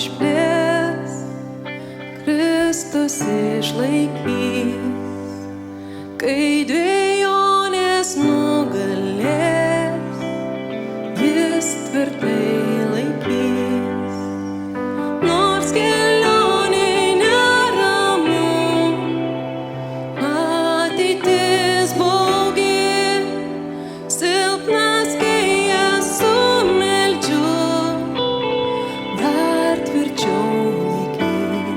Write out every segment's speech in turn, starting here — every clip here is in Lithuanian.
išplės, Kristus išlaikys, kai dvejonės nugalės, jis tvirtai laikys. Nors kelionėj neramu, ateitis baugi, silpnas kai esu meldžiu, dar tvirčiau laikyk.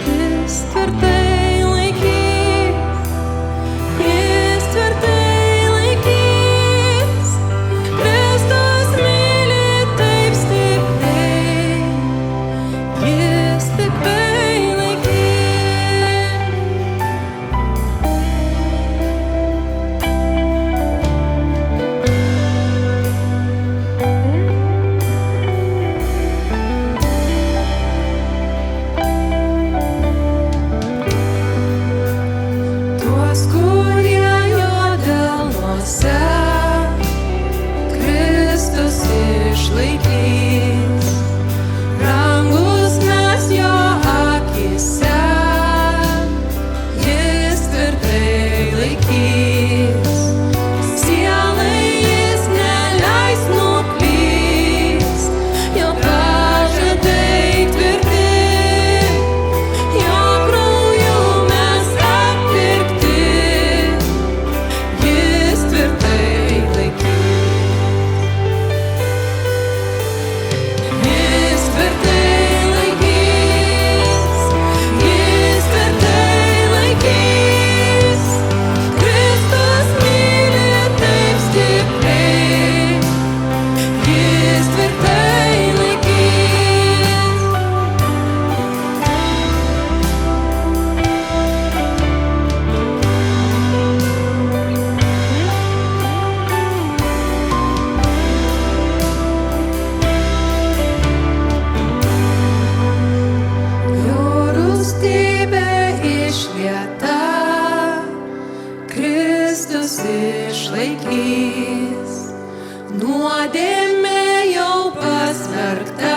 Jis tvirtai laikys, jis tvirtai laikys, Kristus myli taip stipriai, jis tikrai laikys. Tuos, kurie jo delnuose, Kristus išlaikys, brangus mes jo akyse, jis tvirtai laikys. Sielai jis neleis nuklyst, jo pažadai tvirti, jo krauju mes atpirkti, jis tvirtai laikys. Jis tvirtai laikys, jis tvirtai laikys, Kristus myli taip stipriai, jis tvirtai laikys. Jo rūstybė išlieta, Kristus išlaikys, nuodėmė jau pasmerkta,